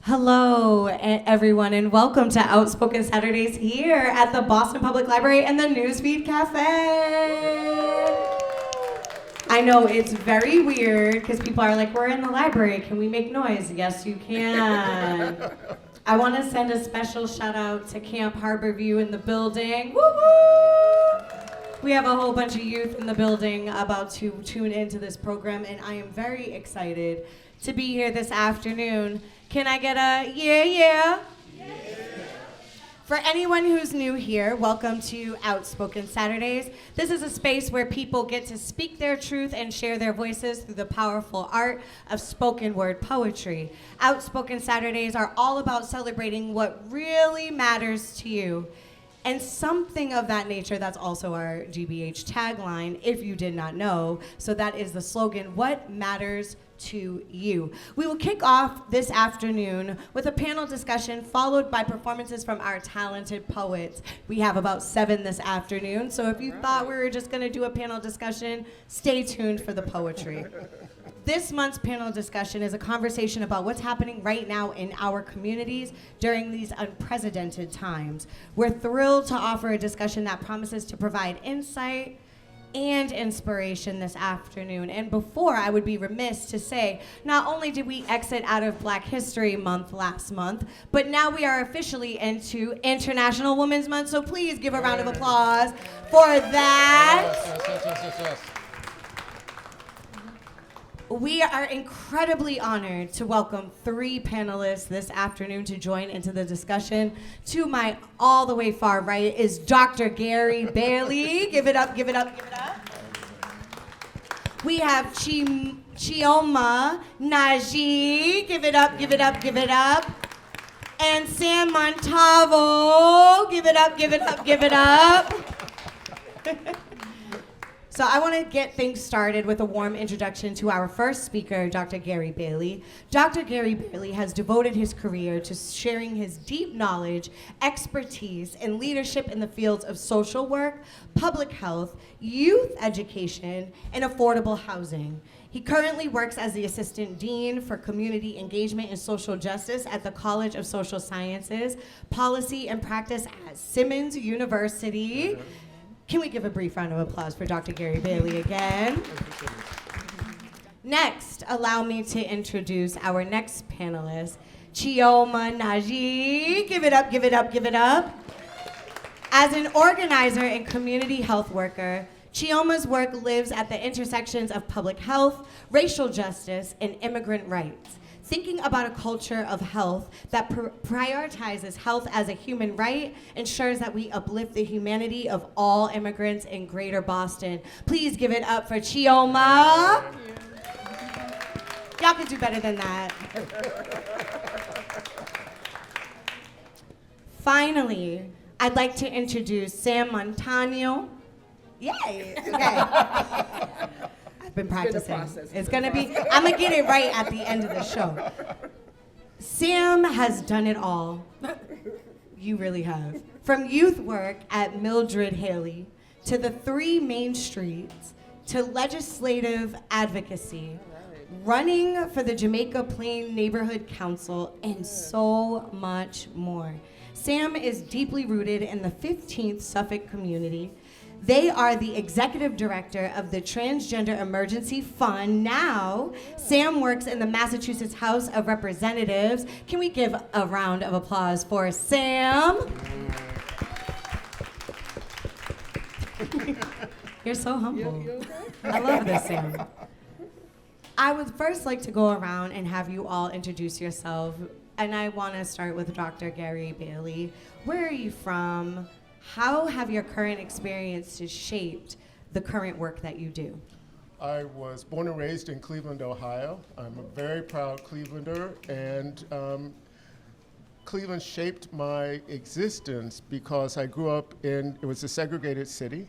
Hello, everyone, and welcome to Outspoken Saturdays here at the Boston Public Library and the Newsfeed Cafe. I know it's very weird because people are like, we're in the library, can we make noise? Yes, you can. I want to send a special shout out to Camp Harborview in the building. Woo-woo! We have a whole bunch of youth in the building about to tune into this program, and I am very excited to be here this afternoon. Can I get a yeah, yeah? Yeah. For anyone who's new here, welcome to Outspoken Saturdays. This is a space where people get to speak their truth and share their voices through the powerful art of spoken word poetry. Outspoken Saturdays are all about celebrating what really matters to you. And something of that nature, that's also our GBH tagline, if you did not know. So that is the slogan, what matters to you. We will kick off this afternoon with a panel discussion followed by performances from our talented poets. We have about 7 this afternoon, so if you thought we were just gonna do a panel discussion, stay tuned for the poetry. This month's panel discussion is a conversation about what's happening right now in our communities during these unprecedented times. We're thrilled to offer a discussion that promises to provide insight and inspiration this afternoon. And before, I would be remiss to say, not only did we exit out of Black History Month last month, but now we are officially into International Women's Month, so please give a round of applause for that. Yes. We are incredibly honored to welcome 3 panelists this afternoon to join into the discussion. To my all the way far right is Dr. Gary Bailey. Give it up, give it up, give it up. We have Chioma Nnaji. Give it up, give it up, give it up. And Sam Montalvo. Give it up, give it up, give it up. So I want to get things started with a warm introduction to our first speaker, Dr. Gary Bailey. Dr. Gary Bailey has devoted his career to sharing his deep knowledge, expertise, and leadership in the fields of social work, public health, youth education, and affordable housing. He currently works as the Assistant Dean for Community Engagement and Social Justice at the College of Social Sciences, Policy and Practice at Simmons University. Can we give a brief round of applause for Dr. Gary Bailey again? Next, allow me to introduce our next panelist, Chioma Nnaji. Give it up, give it up, give it up. As an organizer and community health worker, Chioma's work lives at the intersections of public health, racial justice, and immigrant rights. Thinking about a culture of health that prioritizes health as a human right ensures that we uplift the humanity of all immigrants in Greater Boston. Please give it up for Chioma. Y'all can do better than that. Finally, I'd like to introduce Sam Montaño. Yay, okay. Been practicing. It's gonna be, I'm gonna get it right at the end of the show. Sam has done it all. You really have. From youth work at Mildred Haley, to the 3 main streets, to legislative advocacy, running for the Jamaica Plain Neighborhood Council, and so much more. Sam is deeply rooted in the 15th Suffolk community. They are the executive director of the Transgender Emergency Fund. Now, Sam works in the Massachusetts House of Representatives. Can we give a round of applause for Sam? You're so humble. You okay? I love this, Sam. I would first like to go around and have you all introduce yourself. And I want to start with Dr. Gary Bailey. Where are you from? How have your current experiences shaped the current work that you do? I was born and raised in Cleveland, Ohio. I'm a very proud Clevelander, and Cleveland shaped my existence because I grew up it was a segregated city,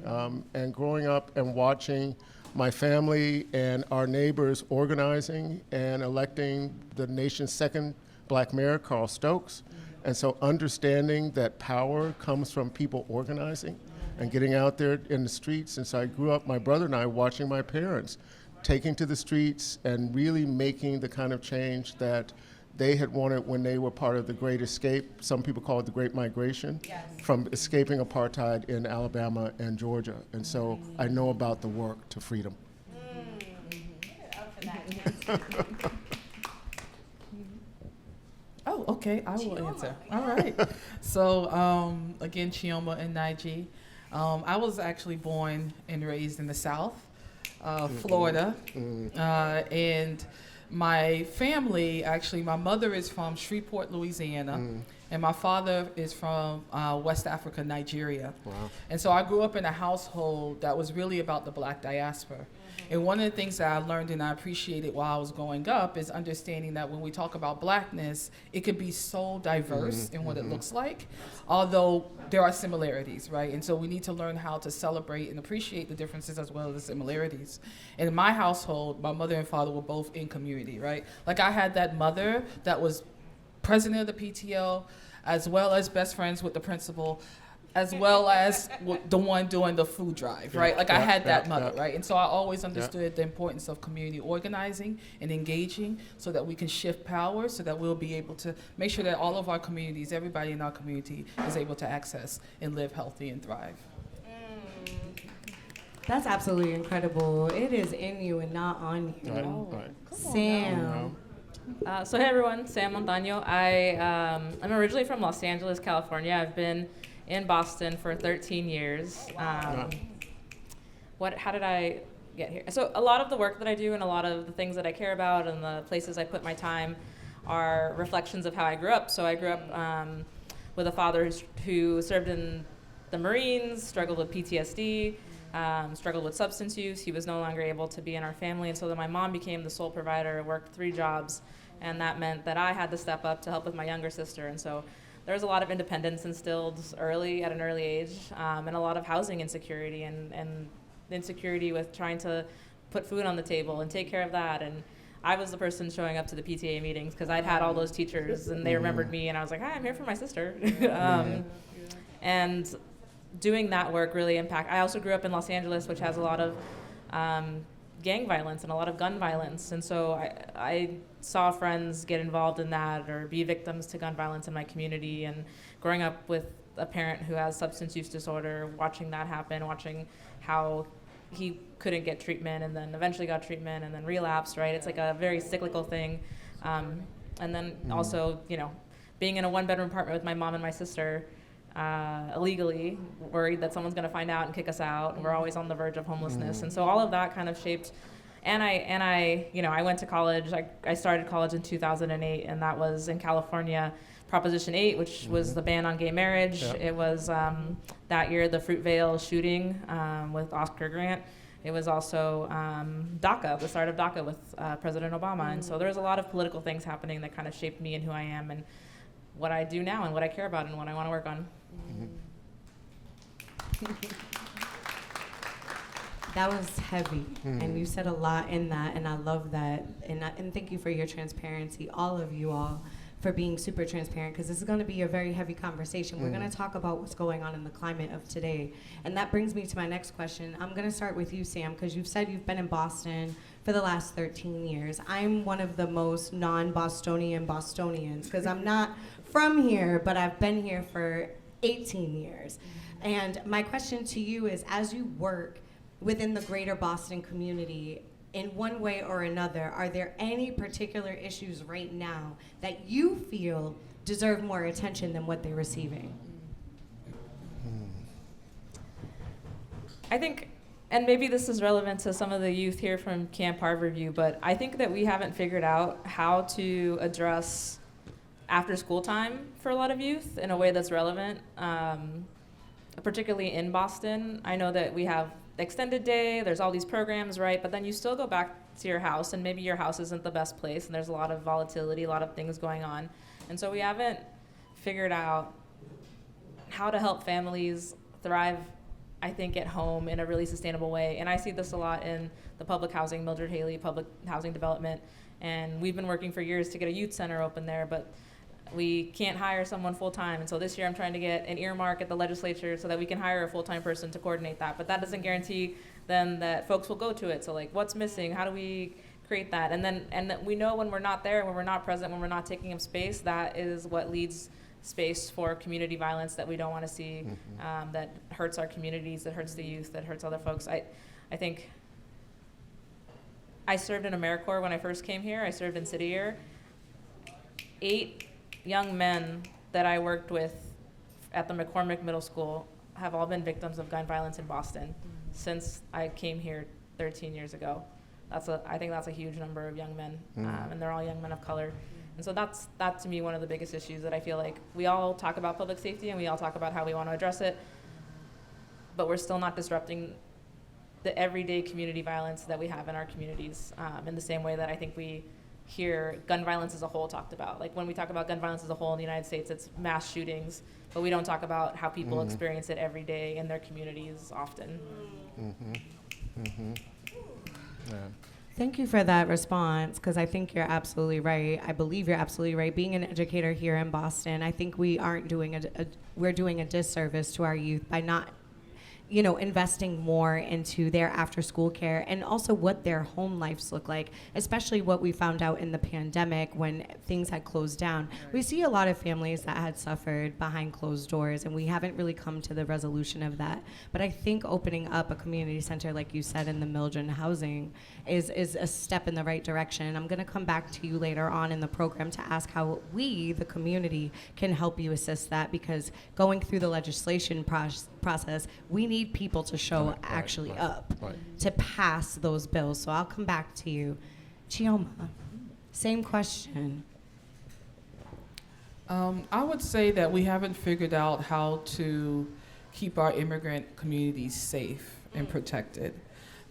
and growing up and watching my family and our neighbors organizing and electing the nation's second Black mayor, Carl Stokes. And so understanding that power comes from people organizing and getting out there in the streets. And so I grew up, my brother and I, watching my parents taking to the streets and really making the kind of change that they had wanted when they were part of the Great Escape. Some people call it the Great Migration, from escaping apartheid in Alabama and Georgia. And so I know about the work to freedom. Oh, okay, I will answer. All right. So, again, Chioma and Nnaji. I was actually born and raised in the South, Florida. And my family, actually, my mother is from Shreveport, Louisiana. And my father is from West Africa, Nigeria. Wow. And so I grew up in a household that was really about the Black diaspora. And one of the things that I learned and I appreciated while I was growing up is understanding that when we talk about Blackness, it could be so diverse in what it looks like, although there are similarities, right? And so we need to learn how to celebrate and appreciate the differences as well as the similarities. And in my household, my mother and father were both in community, right? Like I had that mother that was president of the PTO, as well as best friends with the principal, as well as the one doing the food drive, right? Like I had that mother, right? And so I always understood the importance of community organizing and engaging so that we can shift power, so that we'll be able to make sure that all of our communities, everybody in our community is able to access and live healthy and thrive. That's absolutely incredible. It is in you and not on you. Right. Sam. So hey everyone, Sam Montaño. I'm originally from Los Angeles, California. I've been in Boston for 13 years. How did I get here? So a lot of the work that I do and a lot of the things that I care about and the places I put my time are reflections of how I grew up. So I grew up with a father who served in the Marines, struggled with PTSD, struggled with substance use. He was no longer able to be in our family, and so then my mom became the sole provider, worked 3 jobs, and that meant that I had to step up to help with my younger sister. And so there was a lot of independence instilled at an early age, and a lot of housing insecurity and insecurity with trying to put food on the table and take care of that. And I was the person showing up to the PTA meetings because I'd had all those teachers and they remembered me, and I was like, hi, I'm here for my sister. And doing that work really impacted. I also grew up in Los Angeles, which has a lot of gang violence and a lot of gun violence. And so I saw friends get involved in that or be victims to gun violence in my community. And growing up with a parent who has substance use disorder, watching that happen, watching how he couldn't get treatment and then eventually got treatment and then relapsed, right? It's like a very cyclical thing. And then also, being in a 1-bedroom apartment with my mom and my sister, illegally, worried that someone's going to find out and kick us out, and we're always on the verge of homelessness. And so all of that kind of shaped. And I went to college. I started college in 2008, and that was in California. Proposition 8, which was the ban on gay marriage. Yep. It was that year the Fruitvale shooting with Oscar Grant. It was also DACA, the start of DACA with President Obama. And so there's a lot of political things happening that kind of shaped me and who I am and what I do now and what I care about and what I want to work on. That was heavy, and you said a lot in that, and I love that. And thank you for your transparency, all of you all, for being super transparent, because this is going to be a very heavy conversation. We're going to talk about what's going on in the climate of today. And that brings me to my next question. I'm going to start with you, Sam, because you've said you've been in Boston for the last 13 years. I'm one of the most non-Bostonian Bostonians, because I'm not from here, but I've been here for 18 years. And my question to you is, as you work within the greater Boston community, in one way or another, are there any particular issues right now that you feel deserve more attention than what they're receiving? I think, and maybe this is relevant to some of the youth here from Camp Harborview, but I think that we haven't figured out how to address after school time for a lot of youth in a way that's relevant, particularly in Boston. I know that we have extended day, there's all these programs, right? But then you still go back to your house, and maybe your house isn't the best place, and there's a lot of volatility, a lot of things going on. And so we haven't figured out how to help families thrive, I think, at home in a really sustainable way. And I see this a lot in the public housing, Mildred Haley Public Housing Development. And we've been working for years to get a youth center open there, but we can't hire someone full-time. And so this year I'm trying to get an earmark at the legislature so that we can hire a full-time person to coordinate that. But that doesn't guarantee then that folks will go to it. So like, what's missing? How do we create that. And that we know when we're not there, when we're not present, when we're not taking up space, that is what leads space for community violence that we don't want to see, that hurts our communities, that hurts the youth, that hurts other folks. I think I served in AmeriCorps when I first came here. I served in City Year. 8 young men that I worked with at the McCormick Middle School have all been victims of gun violence in Boston since I came here 13 years ago. I think that's a huge number of young men, and they're all young men of color. And so that's to me one of the biggest issues that I feel like we all talk about public safety and we all talk about how we want to address it, but we're still not disrupting the everyday community violence that we have in our communities, in the same way that I think we hear gun violence as a whole talked about. Like when we talk about gun violence as a whole in the United States, it's mass shootings, but we don't talk about how people experience it every day in their communities often. Yeah. Thank you for that response, because I think you're absolutely right. I believe you're absolutely right. Being an educator here in Boston, I think we aren't doing we're doing a disservice to our youth by not, investing more into their after-school care and also what their home lives look like, especially what we found out in the pandemic when things had closed down. We see a lot of families that had suffered behind closed doors, and we haven't really come to the resolution of that. But I think opening up a community center, like you said, in the Mildred housing is a step in the right direction. I'm going to come back to you later on in the program to ask how we, the community, can help you assist that, because going through the legislation process, we need people to show up to pass those bills. So I'll come back to you. Chioma, same question. I would say that we haven't figured out how to keep our immigrant communities safe and protected.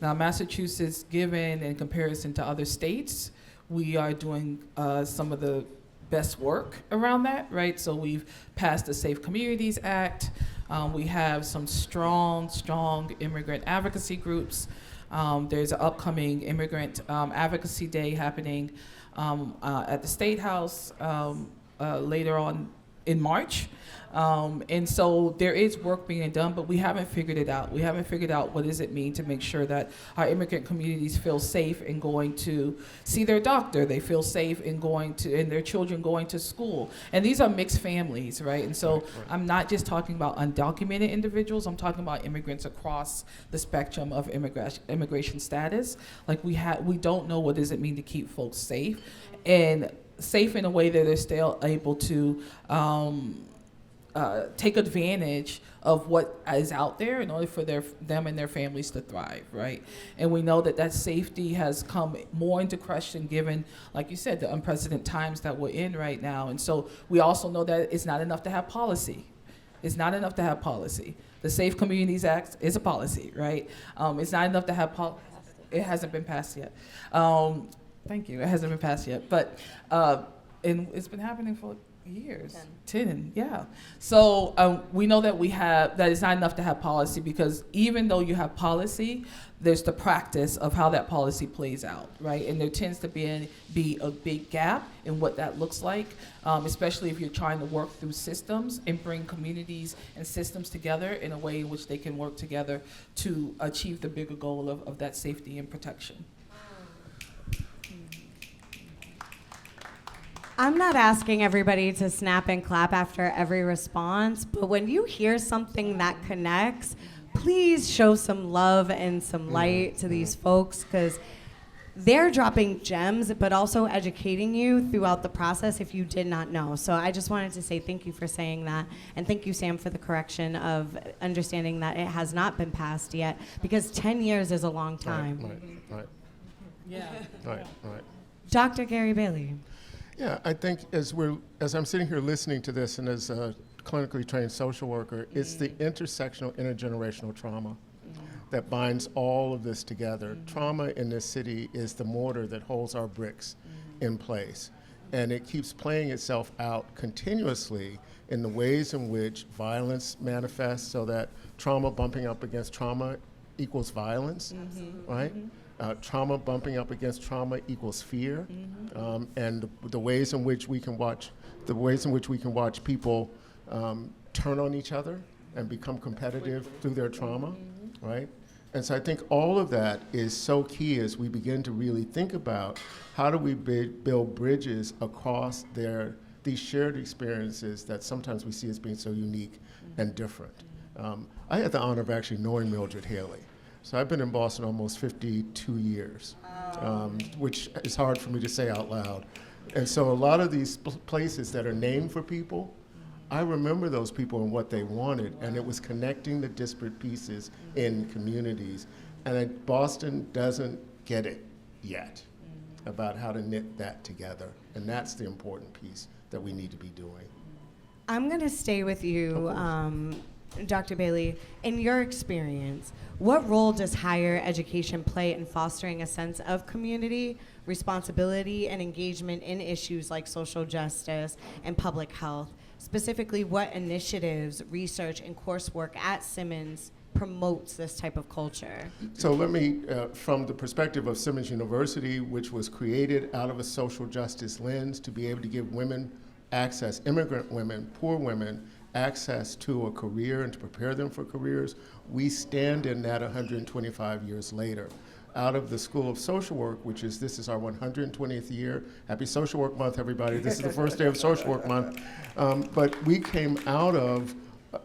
Now, Massachusetts, given in comparison to other states, we are doing some of the best work around that, right? So we've passed the Safe Communities Act. We have some strong immigrant advocacy groups. There's an upcoming Immigrant Advocacy Day happening at the State House later on in March. And so there is work being done, but we haven't figured it out. We haven't figured out what does it mean to make sure that our immigrant communities feel safe in going to see their doctor. They feel safe in and their children going to school. And these are mixed families, right? And so I'm not just talking about undocumented individuals. I'm talking about immigrants across the spectrum of immigration status. Like we don't know what does it mean to keep folks safe, and safe in a way that they're still able to take advantage of what is out there in order for them and their families to thrive, right? And we know that safety has come more into question given, like you said, the unprecedented times that we're in right now. And so we also know that it's not enough to have policy. It's not enough to have policy. The Safe Communities Act is a policy, right? It's not enough to have policy. It hasn't been passed yet. Thank you. It hasn't been passed yet, but and it's been happening for years. 10, yeah. So we know that that it's not enough to have policy, because even though you have policy, there's the practice of how that policy plays out, right? And there tends to be a big gap in what that looks like, especially if you're trying to work through systems and bring communities and systems together in a way in which they can work together to achieve the bigger goal of that safety and protection. I'm not asking everybody to snap and clap after every response, but when you hear something that connects, please show some love and some light to these folks, because they're dropping gems, but also educating you throughout the process if you did not know. So I just wanted to say thank you for saying that, and thank you, Sam, for the correction of understanding that it has not been passed yet, because 10 years is a long time. Right. Yeah. Right. Dr. Gary Bailey. Yeah, I think as I'm sitting here listening to this, and as a clinically trained social worker, it's the intersectional, intergenerational trauma that binds all of this together. Trauma in this city is the mortar that holds our bricks in place. And it keeps playing itself out continuously in the ways in which violence manifests, so that trauma bumping up against trauma equals violence, right? Trauma bumping up against trauma equals fear, and the ways in which we can watch people turn on each other and become competitive through their trauma, right? And so I think all of that is so key as we begin to really think about how do we build bridges across these shared experiences that sometimes we see as being so unique and different. I had the honor of actually knowing Mildred Haley. So I've been in Boston almost 52 years, which is hard for me to say out loud. And so a lot of these places that are named for people, I remember those people and what they wanted, and it was connecting the disparate pieces in communities. And Boston doesn't get it yet about how to knit that together. And that's the important piece that we need to be doing. I'm going to stay with you, Dr. Bailey. In your experience, what role does higher education play in fostering a sense of community, responsibility, and engagement in issues like social justice and public health? Specifically, what initiatives, research, and coursework at Simmons promotes this type of culture? So let me, from the perspective of Simmons University, which was created out of a social justice lens to be able to give women access, immigrant women, poor women, access to a career and to prepare them for careers, we stand in that 125 years later. Out of the School of Social Work, this is our 120th year. Happy Social Work Month, everybody. This is the first day of Social Work Month. But we came out of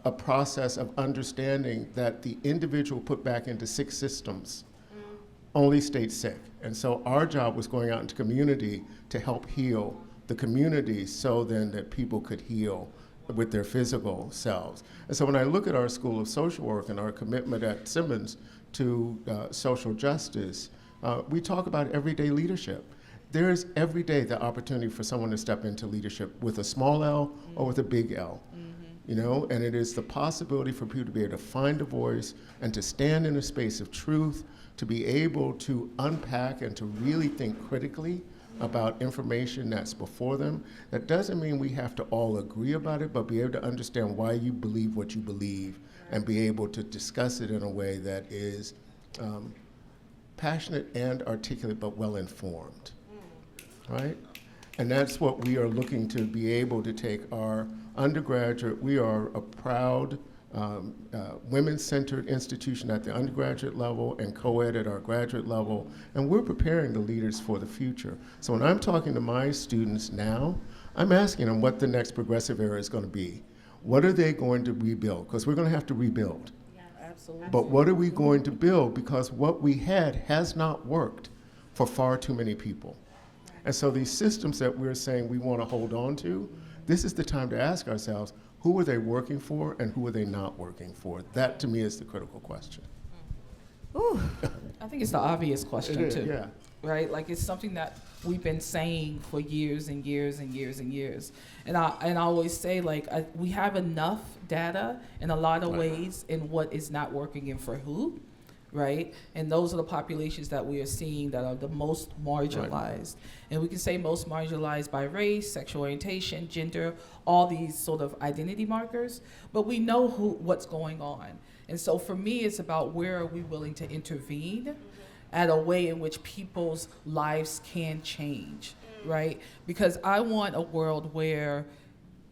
a process of understanding that the individual put back into sick systems only stayed sick. And so our job was going out into community to help heal the community so then that people could heal with their physical selves. And so when I look at our School of Social Work and our commitment at Simmons to social justice, we talk about everyday leadership. There is every day the opportunity for someone to step into leadership with a small L or with a big L. You know, and it is the possibility for people to be able to find a voice and to stand in a space of truth, to be able to unpack and to really think critically about information that's before them. That doesn't mean we have to all agree about it, but be able to understand why you believe what you believe and be able to discuss it in a way that is passionate and articulate, but well-informed, right? And that's what we are looking to be able to take our undergraduate. We are a proud women-centered institution at the undergraduate level and co-ed at our graduate level, and we're preparing the leaders for the future. So when I'm talking to my students now, I'm asking them what the next progressive era is going to be. What are they going to rebuild? Because we're going to have to rebuild. Yeah, absolutely. But what are we going to build? Because what we had has not worked for far too many people. And so these systems that we're saying we want to hold on to, this is the time to ask ourselves, who are they working for and who are they not working for? That, to me, is the critical question. Ooh. I think it's the obvious question, It is, too. yeah. Right? Like, it's something that we've been saying for years and years and years and years. And I always say, like, we have enough data in a lot of ways in what is not working and for who, right? And those are the populations that we are seeing that are the most marginalized. Right. And we can say most marginalized by race, sexual orientation, gender, all these sort of identity markers, but we know what's going on. And so for me, it's about where are we willing to intervene at a way in which people's lives can change, right? Because I want a world where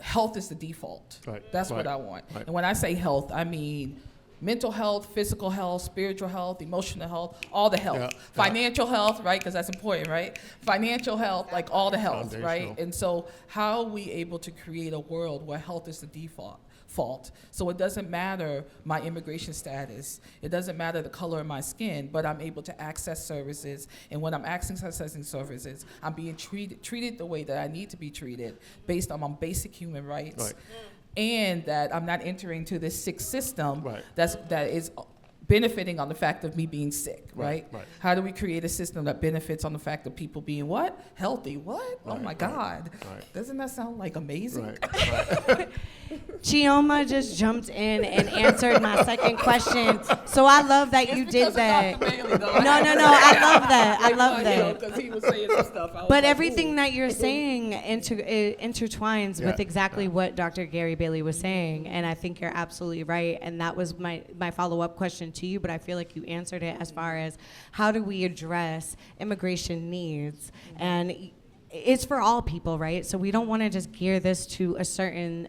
health is the default. Right. That's what I want. Right. And when I say health, I mean mental health, physical health, spiritual health, emotional health, all the health. Financial health, right? Because that's important, right? Financial health, like all the health, right? And so how are we able to create a world where health is the default? So it doesn't matter my immigration status. It doesn't matter the color of my skin, but I'm able to access services. And when I'm accessing services, I'm being treated the way that I need to be treated based on my basic human rights. Right. And that I'm not entering to this sick system Right. that is benefiting on the fact of me being sick, right? Right. How do we create a system that benefits on the fact of people being what? Healthy, what? Oh my God. Right. Doesn't that sound like amazing? Right. Chioma just jumped in and answered my second question. So I love that you did that. No, I love that. Because he was saying some stuff. But everything that you're saying intertwines with exactly what Dr. Gary Bailey was saying, and I think you're absolutely right. And that was my follow-up question to you, but I feel like you answered it as far as how do we address immigration needs. And it's for all people, right? So we don't want to just gear this to a certain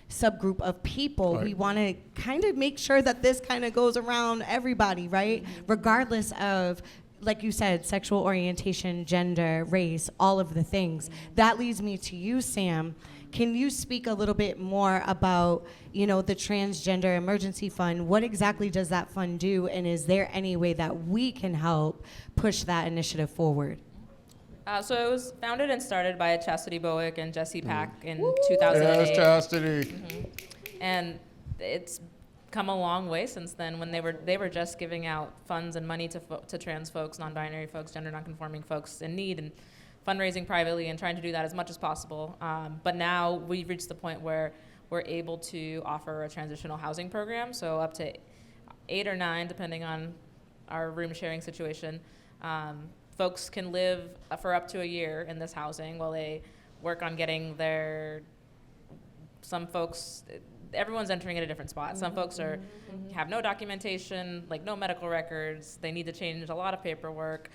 subgroup of people. Right. We want to kind of make sure that this kind of goes around everybody, right? Regardless of, like you said, sexual orientation, gender, race, all of the things. That leads me to you, Sam. Can you speak a little bit more about, the Transgender Emergency Fund? What exactly does that fund do, and is there any way that we can help push that initiative forward? So it was founded and started by Chastity Bowick and Jesse Pack in 2008. Yes, Chastity. And it's come a long way since then. When they were just giving out funds and money to trans folks, non-binary folks, gender non-conforming folks in need, and fundraising privately and trying to do that as much as possible. But now we've reached the point where we're able to offer a transitional housing program, so up to 8 or 9, depending on our room sharing situation. Folks can live for up to a year in this housing while they work on getting some folks, everyone's entering at a different spot. Some folks have no documentation, like no medical records. They need to change a lot of paperwork.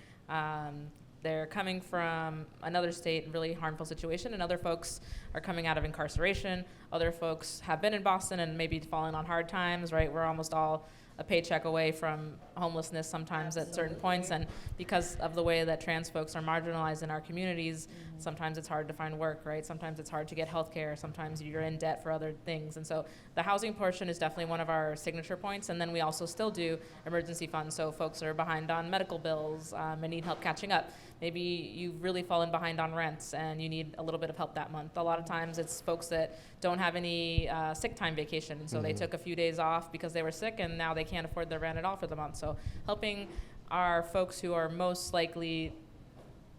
They're coming from another state in really harmful situation, and other folks are coming out of incarceration. Other folks have been in Boston and maybe fallen on hard times, right? We're almost all a paycheck away from homelessness sometimes at certain points, and because of the way that trans folks are marginalized in our communities, sometimes it's hard to find work, right? Sometimes it's hard to get health care, sometimes you're in debt for other things, and so the housing portion is definitely one of our signature points, and then we also still do emergency funds, so folks are behind on medical bills and need help catching up. Maybe you've really fallen behind on rents and you need a little bit of help that month. A lot of times it's folks that don't have any sick time vacation, and so they took a few days off because they were sick and now they can't afford their rent at all for the month. So helping our folks who are most likely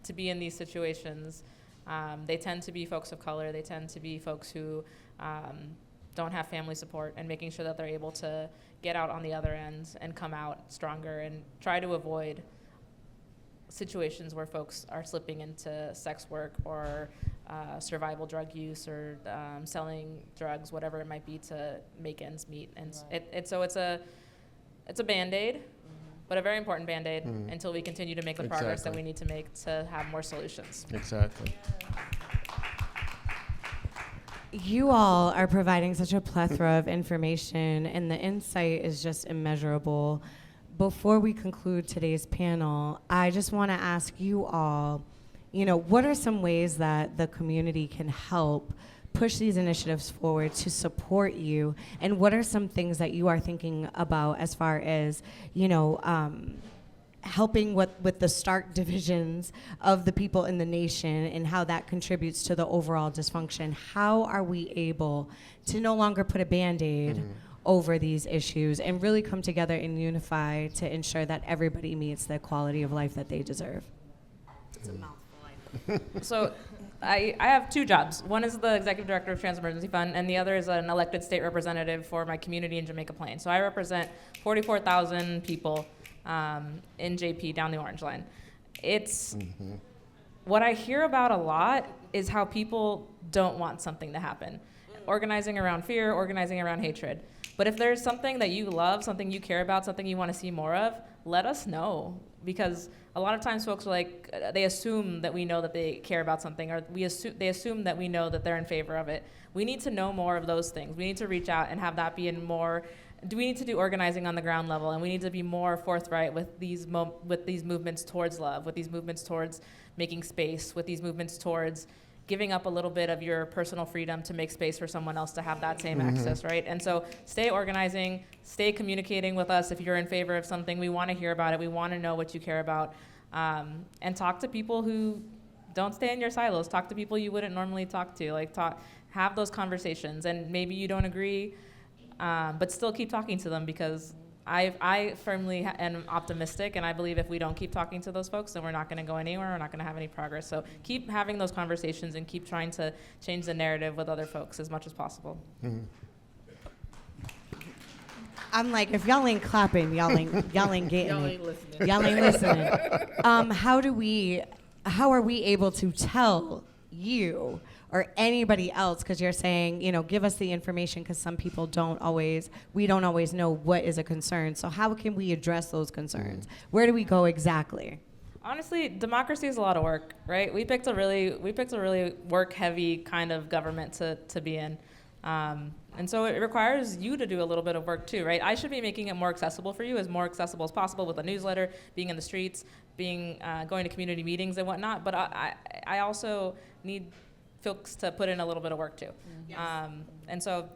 to be in these situations, they tend to be folks of color, they tend to be folks who don't have family support, and making sure that they're able to get out on the other end and come out stronger and try to avoid situations where folks are slipping into sex work or survival drug use or selling drugs, whatever it might be, to make ends meet. And it's a Band-Aid, but a very important Band-Aid until we continue to make the progress that we need to make to have more solutions. Exactly. You all are providing such a plethora of information, and the insight is just immeasurable. Before we conclude today's panel, I just want to ask you all, what are some ways that the community can help push these initiatives forward to support you? And what are some things that you are thinking about as far as, helping with the stark divisions of the people in the nation and how that contributes to the overall dysfunction? How are we able to no longer put a Band-Aid over these issues and really come together and unify to ensure that everybody meets the quality of life that they deserve? It's a mouthful. So I have 2 jobs. One is the executive director of Trans Emergency Fund, and the other is an elected state representative for my community in Jamaica Plain. So I represent 44,000 people in JP down the Orange Line. It's what I hear about a lot is how people don't want something to happen. Organizing around fear, organizing around hatred. But if there's something that you love, something you care about, something you want to see more of, let us know. Because a lot of times folks are like, they assume that we know that they care about something, or they assume that we know that they're in favor of it. We need to know more of those things. We need to reach out and have that be in more. We need to do organizing on the ground level, and we need to be more forthright with these movements towards love, with these movements towards making space, with these movements towards giving up a little bit of your personal freedom to make space for someone else to have that same access, right? And so stay organizing, stay communicating with us if you're in favor of something. We want to hear about it. We want to know what you care about. And talk to people who don't stay in your silos. Talk to people you wouldn't normally talk to. Have those conversations. And maybe you don't agree, but still keep talking to them, because I firmly am optimistic, and I believe if we don't keep talking to those folks, then we're not going to go anywhere. We're not going to have any progress. So keep having those conversations and keep trying to change the narrative with other folks as much as possible. I'm like, if y'all ain't clapping, y'all ain't getting Y'all it. ain't listening. Y'all ain't listening. How are we able to tell you or anybody else, because you're saying, give us the information, because some people we don't always know what is a concern. So how can we address those concerns? Where do we go exactly? Honestly, democracy is a lot of work, right? We picked a really work-heavy kind of government to be in. And so it requires you to do a little bit of work too, right? I should be making it more accessible for you, as more accessible as possible with a newsletter, being in the streets, going to community meetings and whatnot. But I also need folks to put in a little bit of work too. Yes. And so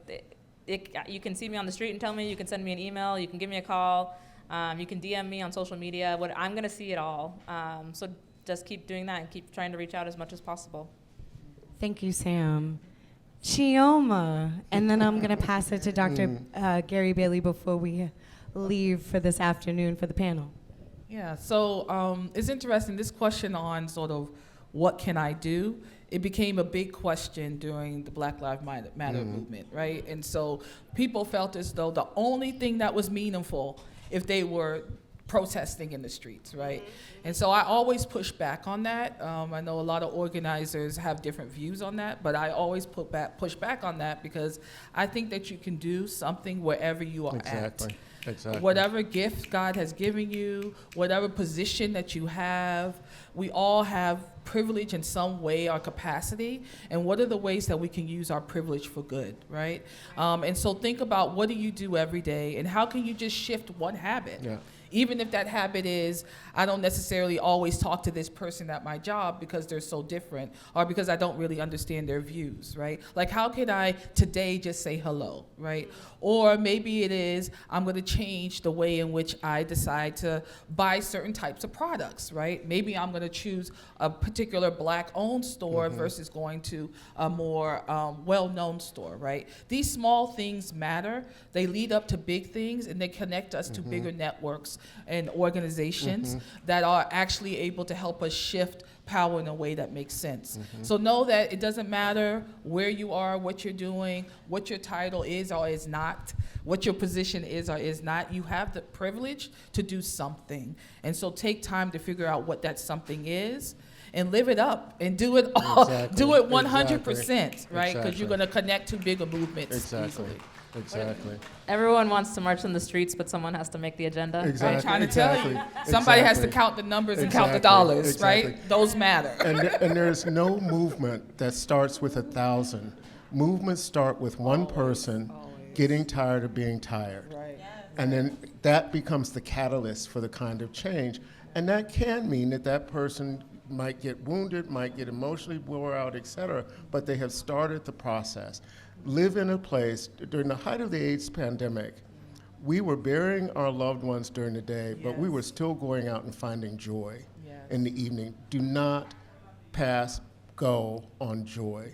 you can see me on the street and tell me, you can send me an email, you can give me a call, you can DM me on social media. I'm going to see it all. So just keep doing that and keep trying to reach out as much as possible. Thank you, Sam. Chioma, and then I'm going to pass it to Dr. Gary Bailey before we leave for this afternoon for the panel. Yeah, so it's interesting, this question on sort of what can I do? It became a big question during the Black Lives Matter movement, right? And so people felt as though the only thing that was meaningful if they were protesting in the streets, right? And so I always push back on that. I know a lot of organizers have different views on that, but I always push back on that because I think that you can do something wherever you are at. Exactly. Whatever gift God has given you, whatever position that you have, we all have privilege in some way or capacity, and what are the ways that we can use our privilege for good, right? And so think about, what do you do every day, and how can you just shift one habit? Yeah. Even if that habit is, I don't necessarily always talk to this person at my job because they're so different, or because I don't really understand their views, right? Like, how can I today just say hello, right? Or maybe it is, I'm gonna change the way in which I decide to buy certain types of products, right? Maybe I'm gonna choose a particular Black-owned store versus going to a more well-known store, right? These small things matter. They lead up to big things, and they connect us to bigger networks and organizations that are actually able to help us shift power in a way that makes sense. So know that it doesn't matter where you are, what you're doing, what your title is or is not, what your position is or is not. You have the privilege to do something. And so take time to figure out what that something is and live it up and do it all. Exactly. Do it 100%, right? Because Exactly. you're going to connect to bigger movements easily. Exactly. Everyone wants to march in the streets, but someone has to make the agenda. I'm trying to tell you. Somebody has to count the numbers and count the dollars, right? Those matter. And there's no movement that starts with 1,000. Movements start with one person getting tired of being tired. Right. And then that becomes the catalyst for the kind of change. And that can mean that that person might get wounded, might get emotionally wore out, et cetera, but they have started the process. Live in a place, during the height of the AIDS pandemic, we were burying our loved ones during the day, but we were still going out and finding joy in the evening. Do not pass go on joy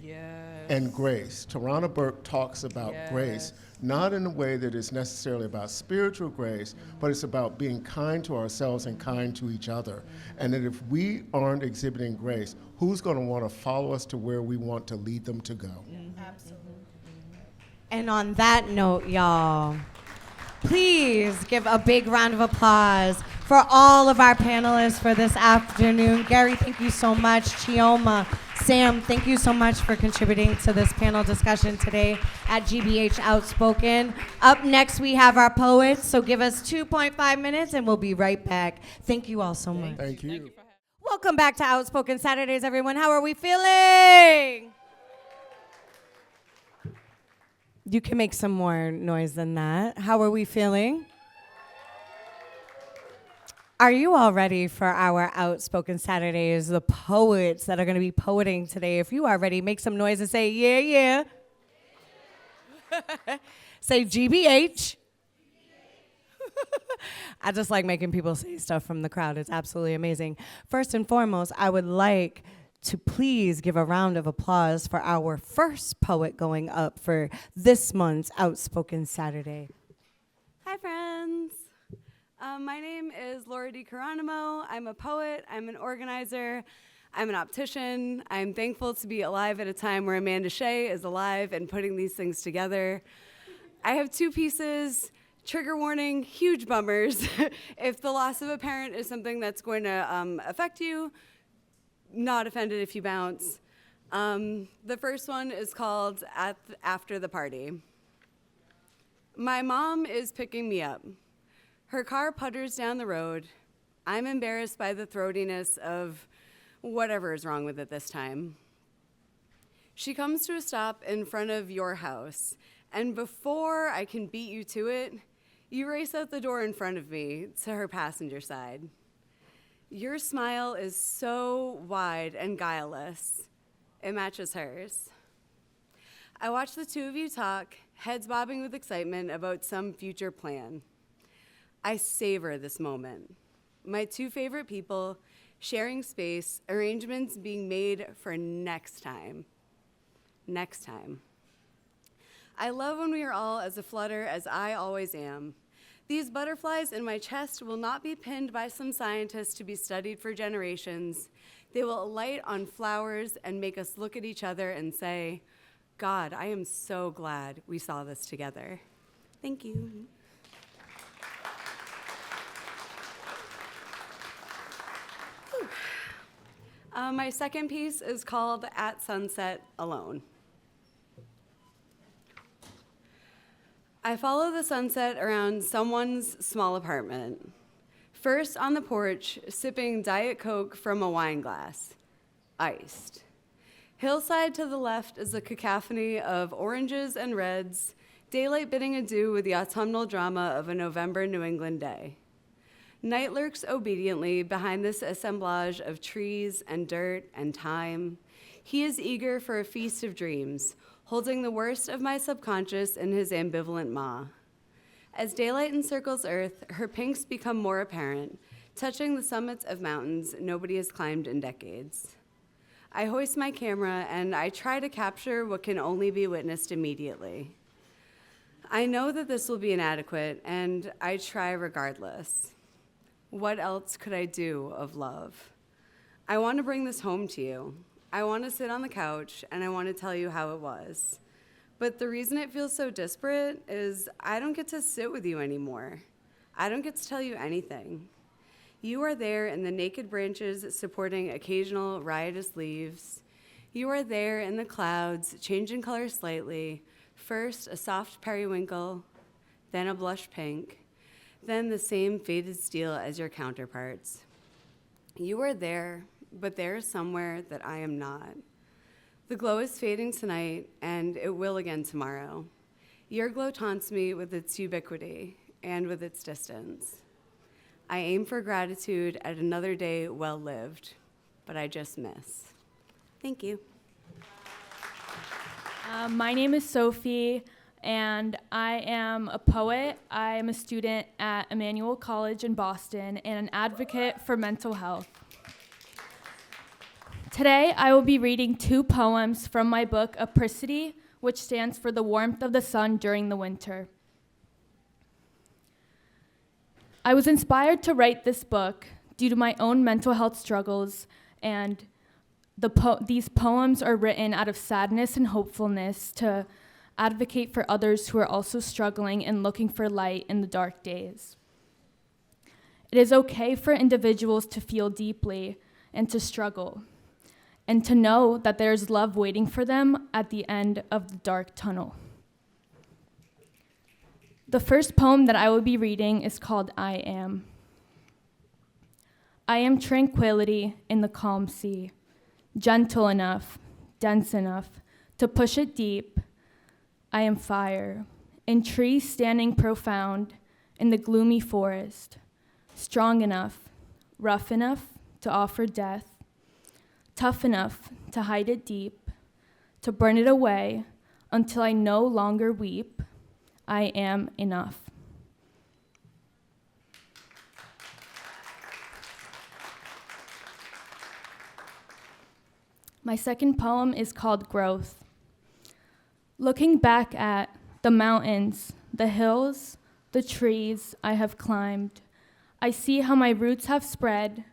and grace. Tarana Burke talks about grace, not in a way that is necessarily about spiritual grace, but it's about being kind to ourselves and kind to each other. And that if we aren't exhibiting grace, who's going to want to follow us to where we want to lead them to go? Absolutely. And on that note, y'all, please give a big round of applause for all of our panelists for this afternoon. Gary, thank you so much. Chioma, Sam, thank you so much for contributing to this panel discussion today at GBH Outspoken. Up next, we have our poets, so give us 2.5 minutes and we'll be right back. Thank you all so much. Thank you. Welcome back to Outspoken Saturdays, everyone. How are we feeling? You can make some more noise than that. How are we feeling? Are you all ready for our Outspoken Saturdays, the poets that are going to be poeting today? If you are ready, make some noise and say, yeah, yeah. Say GBH. I just like making people say stuff from the crowd. It's absolutely amazing. First and foremost, I would like to please give a round of applause for our first poet going up for this month's Outspoken Saturday. Hi, friends. My name is Laura DiCaronimo. I'm a poet. I'm an organizer. I'm an optician. I'm thankful to be alive at a time where Amanda Shea is alive and putting these things together. I have 2 pieces. Trigger warning, huge bummers. If the loss of a parent is something that's going to affect you, not offended if you bounce. The first one is called After the Party. My mom is picking me up. Her car putters down the road. I'm embarrassed by the throatiness of whatever is wrong with it this time. She comes to a stop in front of your house, and before I can beat you to it, you race out the door in front of me to her passenger side. Your smile is so wide and guileless. It matches hers. I watch the two of you talk, heads bobbing with excitement about some future plan. I savor this moment. My two favorite people sharing space, arrangements being made for next time. Next time. I love when we are all as aflutter as I always am. These butterflies in my chest will not be pinned by some scientist to be studied for generations. They will alight on flowers and make us look at each other and say, God, I am so glad we saw this together. Thank you. My second piece is called At Sunset Alone. I follow the sunset around someone's small apartment. First on the porch, sipping Diet Coke from a wine glass, iced. Hillside to the left is a cacophony of oranges and reds, daylight bidding adieu with the autumnal drama of a November New England day. Night lurks obediently behind this assemblage of trees and dirt and time. He is eager for a feast of dreams, holding the worst of my subconscious in his ambivalent maw. As daylight encircles Earth, her pinks become more apparent, touching the summits of mountains nobody has climbed in decades. I hoist my camera and I try to capture what can only be witnessed immediately. I know that this will be inadequate, and I try regardless. What else could I do of love? I want to bring this home to you. I want to sit on the couch and I want to tell you how it was. But the reason it feels so disparate is I don't get to sit with you anymore. I don't get to tell you anything. You are there in the naked branches supporting occasional riotous leaves. You are there in the clouds, changing color slightly, first a soft periwinkle, then a blush pink, then the same faded steel as your counterparts. You are there, but there is somewhere that I am not. The glow is fading tonight, and it will again tomorrow. Your glow taunts me with its ubiquity and with its distance. I aim for gratitude at another day well lived, but I just miss. Thank you. My name is Sophie, and I am a poet. I am a student at Emmanuel College in Boston and an advocate for mental health. Today, I will be reading 2 poems from my book, Apricity, which stands for the warmth of the sun during the winter. I was inspired to write this book due to my own mental health struggles, and these poems are written out of sadness and hopefulness to advocate for others who are also struggling and looking for light in the dark days. It is okay for individuals to feel deeply and to struggle, and to know that there's love waiting for them at the end of the dark tunnel. The first poem that I will be reading is called I Am. I am tranquility in the calm sea, gentle enough, dense enough to push it deep. I am fire, in trees standing profound in the gloomy forest, strong enough, rough enough to offer death, tough enough to hide it deep, to burn it away until I no longer weep. I am enough. My second poem is called Growth. Looking back at the mountains, the hills, the trees I have climbed, I see how my roots have spread,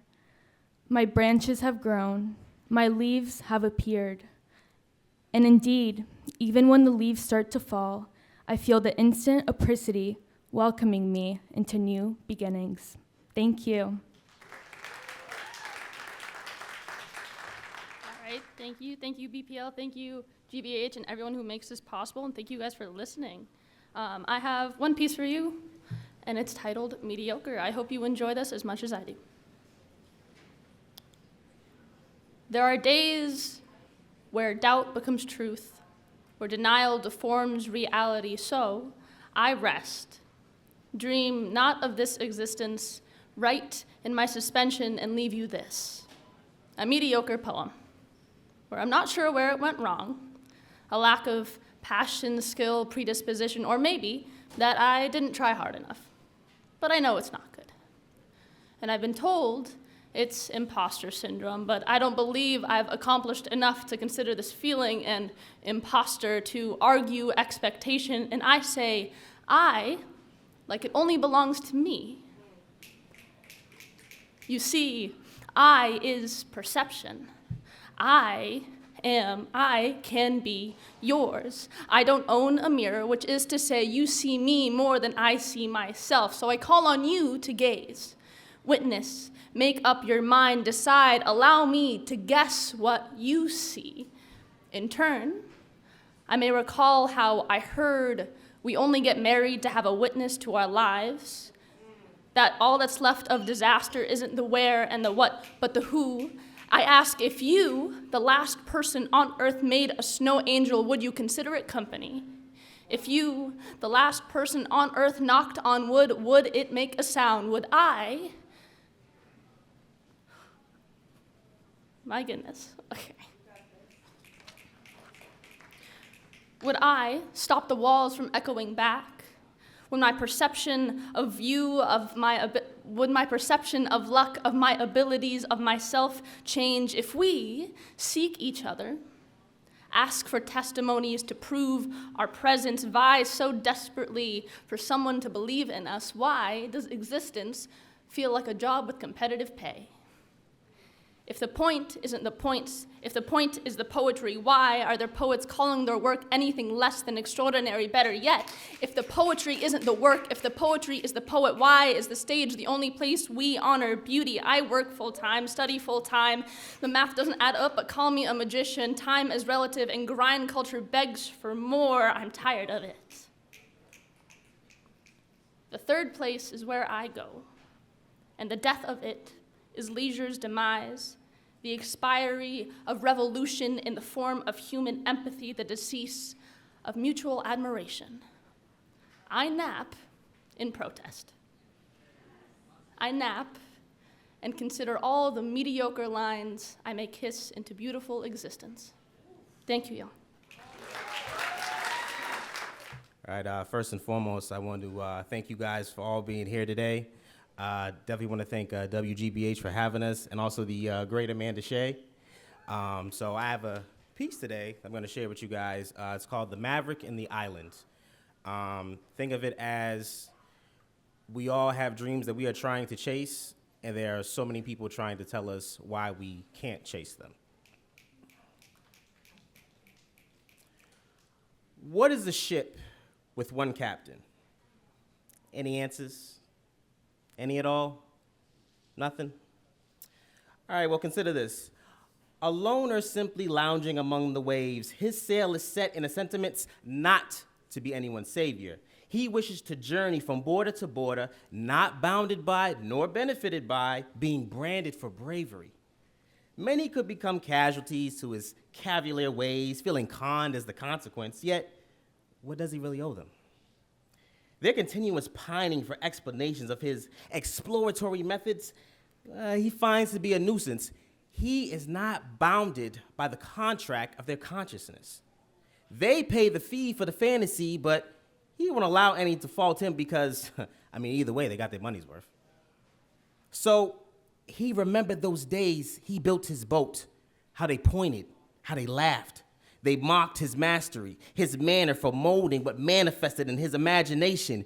my branches have grown, my leaves have appeared. And indeed, even when the leaves start to fall, I feel the instant apricity welcoming me into new beginnings. Thank you. All right, thank you. Thank you, BPL. Thank you, GBH, and everyone who makes this possible. And thank you guys for listening. I have one piece for you, and it's titled Mediocre. I hope you enjoy this as much as I do. There are days where doubt becomes truth, where denial deforms reality. So I rest, dream not of this existence, write in my suspension and leave you this, a mediocre poem, where I'm not sure where it went wrong, a lack of passion, skill, predisposition, or maybe that I didn't try hard enough. But I know it's not good. And I've been told it's imposter syndrome, but I don't believe I've accomplished enough to consider this feeling an imposter, to argue expectation, and I say, I, like it only belongs to me. You see, I is perception. I can be yours. I don't own a mirror, which is to say you see me more than I see myself. So I call on you to gaze, witness, make up your mind, decide, allow me to guess what you see. In turn, I may recall how I heard we only get married to have a witness to our lives, that all that's left of disaster isn't the where and the what, but the who. I ask, if you, the last person on earth, made a snow angel, would you consider it company? If you, the last person on earth, knocked on wood, would it make a sound? Would I? My goodness, okay. Would I stop the walls from echoing back? Would my perception of you, would my perception of luck, of my abilities, of myself change if we seek each other, ask for testimonies to prove our presence, vie so desperately for someone to believe in us? Why does existence feel like a job with competitive pay? If the point isn't the points, if the point is the poetry, why are there poets calling their work anything less than extraordinary? Better yet, if the poetry isn't the work, if the poetry is the poet, why is the stage the only place we honor beauty? I work full-time, study full-time. The math doesn't add up, but call me a magician. Time is relative, and grind culture begs for more. I'm tired of it. The third place is where I go, and the death of it is leisure's demise, the expiry of revolution in the form of human empathy, the decease of mutual admiration. I nap in protest. I nap and consider all the mediocre lines I may kiss into beautiful existence. Thank you, y'all. All right, first and foremost, I want to thank you guys for all being here today. Definitely want to thank WGBH for having us, and also the great Amanda Shea. So I have a piece today I'm going to share with you guys. It's called The Maverick and the Island. Think of it as we all have dreams that we are trying to chase, and there are so many people trying to tell us why we can't chase them. What is a ship with one captain? Any answers? Any at all? Nothing? All right, well, consider this. A loner simply lounging among the waves. His sail is set in a sentiments not to be anyone's savior. He wishes to journey from border to border, not bounded by nor benefited by being branded for bravery. Many could become casualties to his cavalier ways, feeling conned as the consequence, yet what does he really owe them? Their continuous pining for explanations of his exploratory methods, he finds to be a nuisance. He is not bounded by the contract of their consciousness. They pay the fee for the fantasy, but he won't allow any to fault him because, either way, they got their money's worth. So he remembered those days he built his boat, how they pointed, how they laughed. They mocked his mastery, his manner for molding what manifested in his imagination.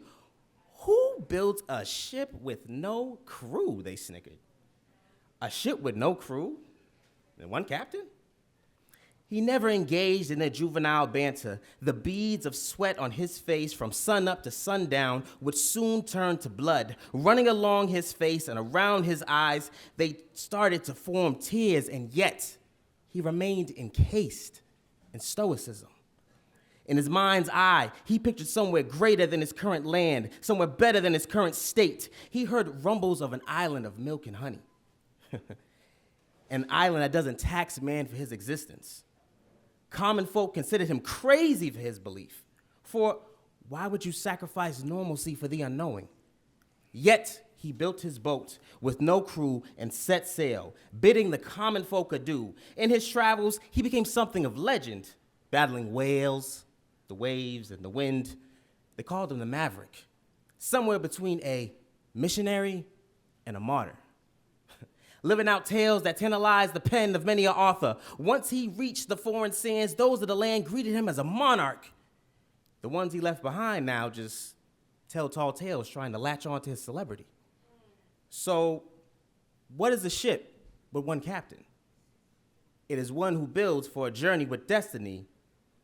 Who built a ship with no crew, they snickered. A ship with no crew and one captain? He never engaged in their juvenile banter. The beads of sweat on his face from sunup to sundown would soon turn to blood. Running along his face and around his eyes, they started to form tears, and yet he remained encased in stoicism. In his mind's eye, he pictured somewhere greater than his current land, somewhere better than his current state. He heard rumbles of an island of milk and honey. an island that doesn't tax man for his existence. Common folk considered him crazy for his belief. For why would you sacrifice normalcy for the unknowing? Yet he built his boat with no crew and set sail, bidding the common folk adieu. In his travels, he became something of legend, battling whales, the waves, and the wind. They called him the Maverick, somewhere between a missionary and a martyr. Living out tales that tantalized the pen of many an author. Once he reached the foreign sands, those of the land greeted him as a monarch. The ones he left behind now just tell tall tales trying to latch on to his celebrity. So, what is a ship but one captain? It is one who builds for a journey with destiny,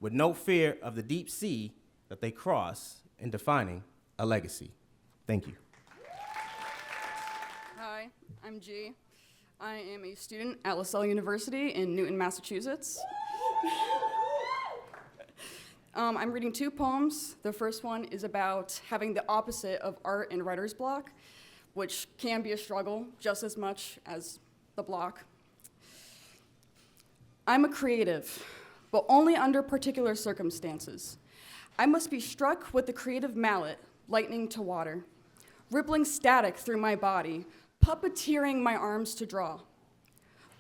with no fear of the deep sea that they cross in defining a legacy. Thank you. Hi, I'm G. I am a student at LaSalle University in Newton, Massachusetts. I'm reading 2 poems. The first one is about having the opposite of art and writer's block, which can be a struggle just as much as the block. I'm a creative, but only under particular circumstances. I must be struck with the creative mallet, lightning to water, rippling static through my body, puppeteering my arms to draw.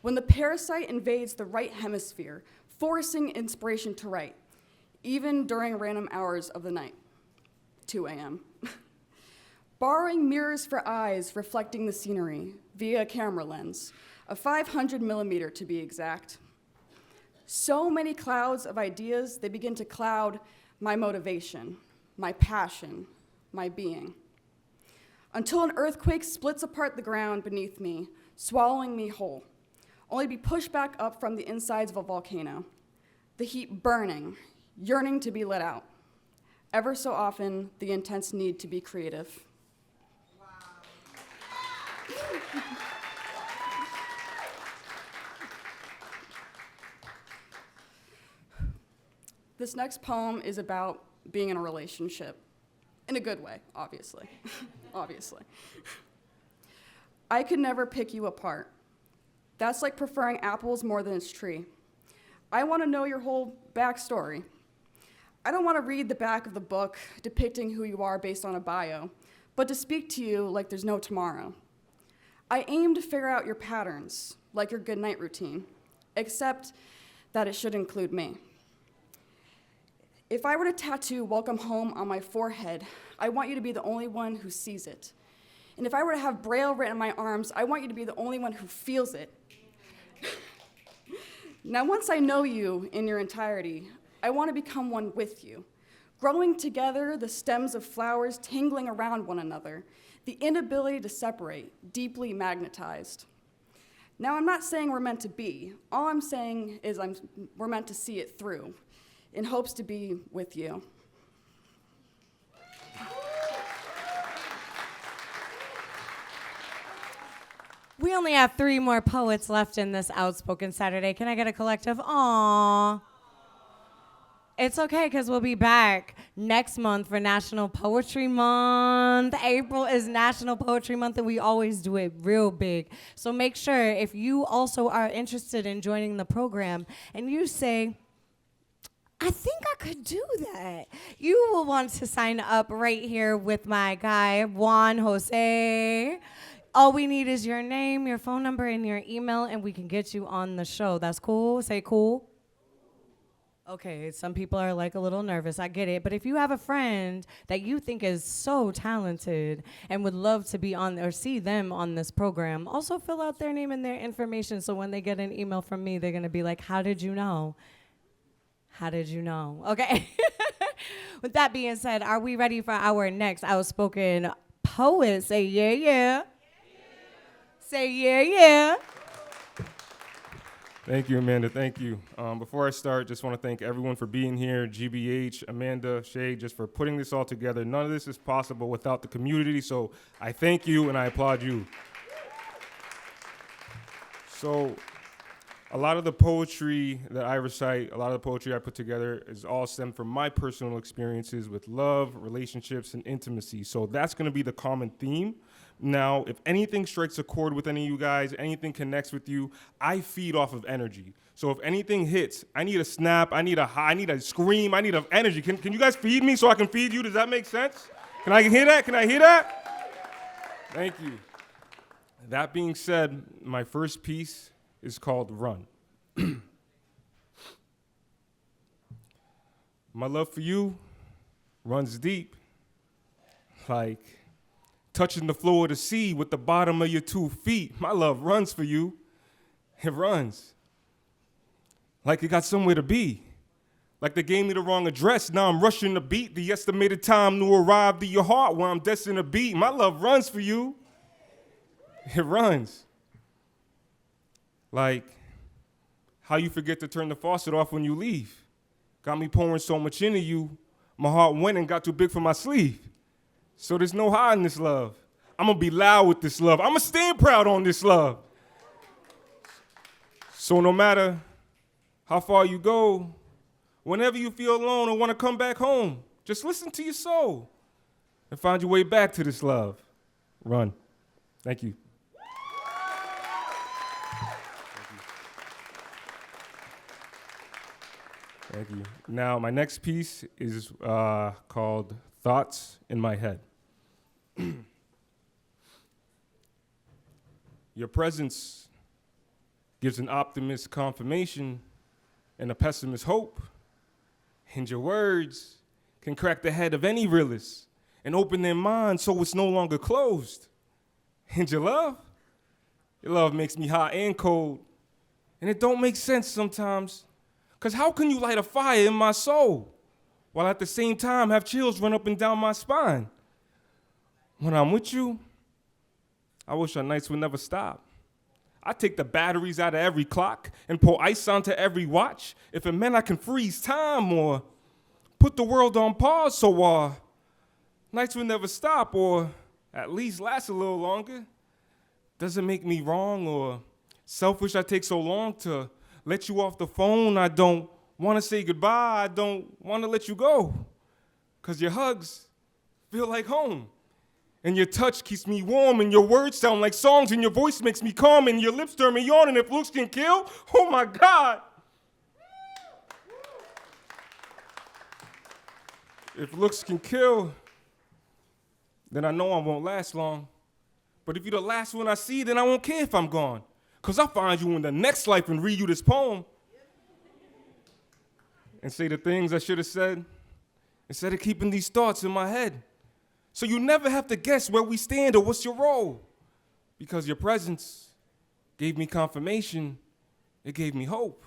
When the parasite invades the right hemisphere, forcing inspiration to write, even during random hours of the night, 2 a.m. Borrowing mirrors for eyes reflecting the scenery via a camera lens, a 500 millimeter to be exact. So many clouds of ideas, they begin to cloud my motivation, my passion, my being. Until an earthquake splits apart the ground beneath me, swallowing me whole, only to be pushed back up from the insides of a volcano, the heat burning, yearning to be let out. Ever so often, the intense need to be creative. Wow. This next poem is about being in a relationship. In a good way, obviously. Obviously. I could never pick you apart. That's like preferring apples more than its tree. I want to know your whole backstory. I don't want to read the back of the book depicting who you are based on a bio, but to speak to you like there's no tomorrow. I aim to figure out your patterns, like your good night routine, except that it should include me. If I were to tattoo welcome home on my forehead, I want you to be the only one who sees it. And if I were to have Braille written on my arms, I want you to be the only one who feels it. Now, once I know you in your entirety, I want to become one with you, growing together, the stems of flowers tangling around one another, the inability to separate, deeply magnetized. Now, I'm not saying we're meant to be. All I'm saying is we're meant to see it through, in hopes to be with you. We only have 3 more poets left in this Outspoken Saturday. Can I get a collective? Aww. It's okay, because we'll be back next month for National Poetry Month. April is National Poetry Month, and we always do it real big. So make sure, if you also are interested in joining the program, and you say, I think I could do that, you will want to sign up right here with my guy, Juan Jose. All we need is your name, your phone number, and your email, and we can get you on the show. That's cool? Say cool. Okay, some people are like a little nervous. I get it. But if you have a friend that you think is so talented and would love to be on or see them on this program, also fill out their name and their information so when they get an email from me, they're going to be like, how did you know? How did you know? Okay. With that being said, are we ready for our next Outspoken poet? Say yeah, yeah. Say yeah, yeah. Thank you, Amanda. Thank you. Before I start, just want to thank everyone for being here, GBH, Amanda Shea, just for putting this all together. None of this is possible without the community, so I thank you and I applaud you. So A lot of the poetry that I recite, a lot of the poetry I put together is all stemmed from my personal experiences with love, relationships, and intimacy. So that's going to be the common theme. Now, if anything strikes a chord with any of you guys, anything connects with you, I feed off of energy. So if anything hits, I need a snap, I need a high, I need a scream, I need a energy. Can you guys feed me so I can feed you? Does that make sense? Can I hear that? Can I hear that? Thank you. That being said, my first piece is called Run. My love for you runs deep, like touching the floor of the sea with the bottom of your 2 feet. My love runs for you. It runs. Like it got somewhere to be. Like they gave me the wrong address. Now I'm rushing to beat the estimated time to arrive to your heart where I'm destined to be. My love runs for you. It runs. Like how you forget to turn the faucet off when you leave. Got me pouring so much into you, my heart went and got too big for my sleeve. So there's no hiding this love. I'm gonna be loud with this love. I'm gonna stand proud on this love. So no matter how far you go, whenever you feel alone or wanna come back home, just listen to your soul and find your way back to this love. Run. Thank you. Thank you. Now, my next piece is called Thoughts in My Head. Your presence gives an optimist confirmation and a pessimist hope. And your words can crack the head of any realist and open their mind so it's no longer closed. And your love makes me hot and cold. And it don't make sense sometimes. Because how can you light a fire in my soul while at the same time have chills run up and down my spine? When I'm with you, I wish our nights would never stop. I take the batteries out of every clock and pour ice onto every watch if it meant I can freeze time or put the world on pause so nights would never stop or at least last a little longer. Does it make me wrong or selfish I take so long to let you off the phone? I don't want to say goodbye. I don't want to let you go. Because your hugs feel like home. And your touch keeps me warm. And your words sound like songs. And your voice makes me calm. And your lips turn me on. And if looks can kill, oh my God. If looks can kill, then I know I won't last long. But if you're the last one I see, then I won't care if I'm gone. Because I'll find you in the next life and read you this poem and say the things I should have said instead of keeping these thoughts in my head. So you never have to guess where we stand or what's your role. Because your presence gave me confirmation. It gave me hope.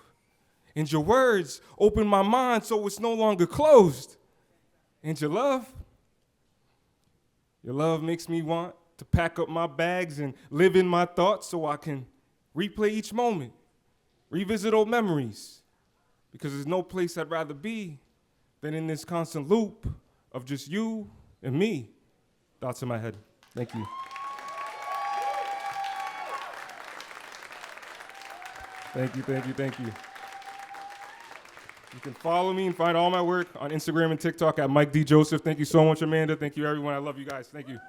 And your words opened my mind so it's no longer closed. And your love makes me want to pack up my bags and live in my thoughts so I can replay each moment, revisit old memories, because there's no place I'd rather be than in this constant loop of just you and me. Thoughts in my head. Thank you. Thank you, thank you, thank you. You can follow me and find all my work on Instagram and TikTok at Mike D. Joseph. Thank you so much, Amanda. Thank you, everyone. I love you guys. Thank you.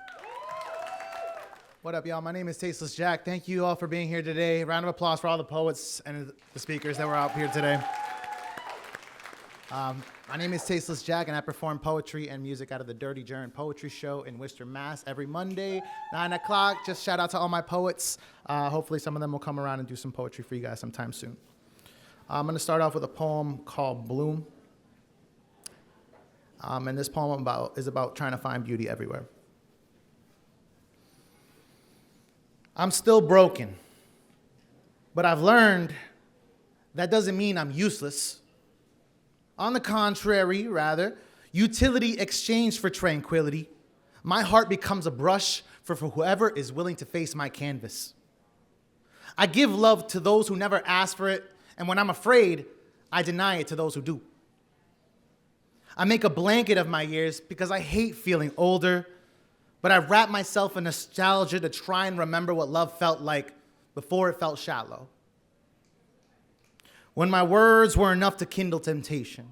What up, y'all? My name is Tasteless Jack. Thank you all for being here today. Round of applause for all the poets and the speakers that were out here today. My name is Tasteless Jack, and I perform poetry and music out of the Dirty German Poetry Show in Worcester, Mass. every Monday, 9 o'clock. Just shout out to all my poets. Hopefully some of them will come around and do some poetry for you guys sometime soon. I'm going to start off with a poem called Bloom. And this poem is about trying to find beauty everywhere. I'm still broken, but I've learned that doesn't mean I'm useless. On the contrary, rather, utility exchanged for tranquility. My heart becomes a brush for whoever is willing to face my canvas. I give love to those who never ask for it, and when I'm afraid, I deny it to those who do. I make a blanket of my years because I hate feeling older, but I wrap myself in nostalgia to try and remember what love felt like before it felt shallow. When my words were enough to kindle temptation,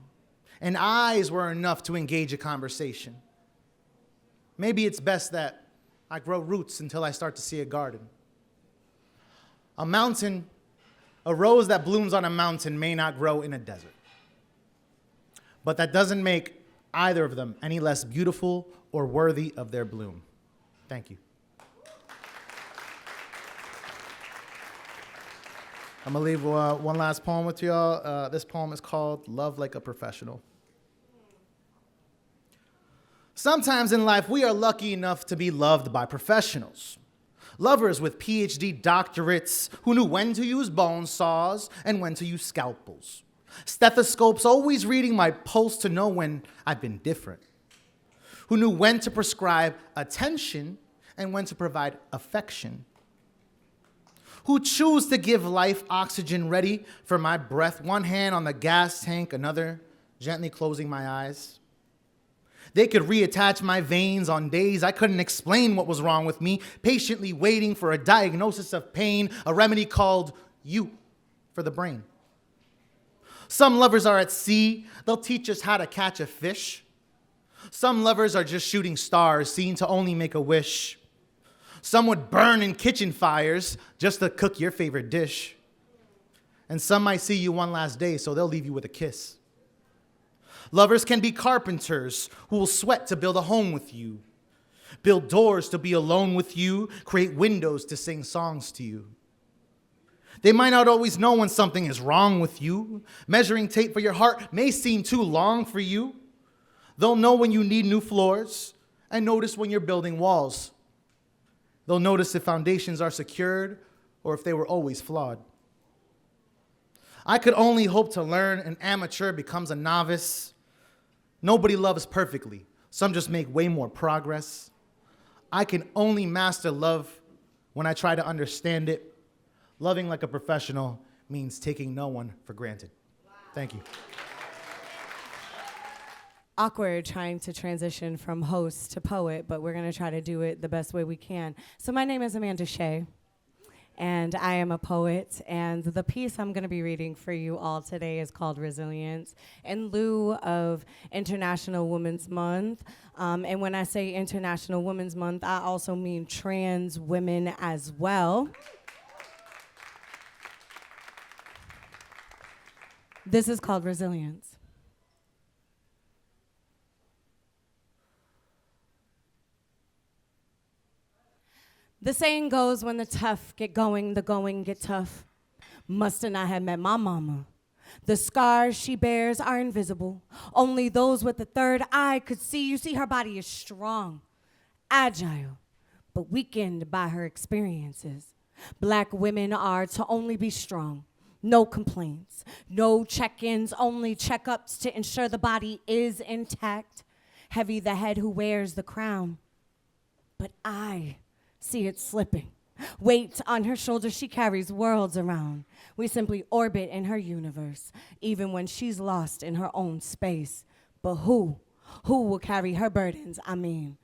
and eyes were enough to engage a conversation. Maybe it's best that I grow roots until I start to see a garden. A rose that blooms on a mountain may not grow in a desert. But that doesn't make either of them any less beautiful or worthy of their bloom. Thank you. I'm gonna leave one last poem with y'all. This poem is called Love Like a Professional. Sometimes in life, we are lucky enough to be loved by professionals. Lovers with PhD doctorates who knew when to use bone saws and when to use scalpels. Stethoscopes always reading my pulse to know when I've been different. Who knew when to prescribe attention and when to provide affection. Who choose to give life oxygen ready for my breath, one hand on the gas tank, another gently closing my eyes. They could reattach my veins on days I couldn't explain what was wrong with me, patiently waiting for a diagnosis of pain, a remedy called you for the brain. Some lovers are at sea. They'll teach us how to catch a fish. Some lovers are just shooting stars, seen to only make a wish. Some would burn in kitchen fires just to cook your favorite dish. And some might see you one last day, so they'll leave you with a kiss. Lovers can be carpenters who will sweat to build a home with you, build doors to be alone with you, create windows to sing songs to you. They might not always know when something is wrong with you. Measuring tape for your heart may seem too long for you. They'll know when you need new floors and notice when you're building walls. They'll notice if foundations are secured or if they were always flawed. I could only hope to learn an amateur becomes a novice. Nobody loves perfectly. Some just make way more progress. I can only master love when I try to understand it. Loving like a professional means taking no one for granted. Thank you. Awkward trying to transition from host to poet, but we're going to try to do it the best way we can. So my name is Amanda Shea, and I am a poet, and the piece I'm going to be reading for you all today is called Resilience, in lieu of International Women's Month. And when I say International Women's Month, I also mean trans women as well. This is called Resilience. The saying goes, when the tough get going, the going get tough. Must not have met my mama. The scars she bears are invisible. Only those with the third eye could see. You see, her body is strong, agile, but weakened by her experiences. Black women are to only be strong. No complaints, no check-ins, only checkups to ensure the body is intact. Heavy the head who wears the crown. But I see it slipping. Weight on her shoulders, she carries worlds around. We simply orbit in her universe, even when she's lost in her own space. But who will carry her burdens? I mean,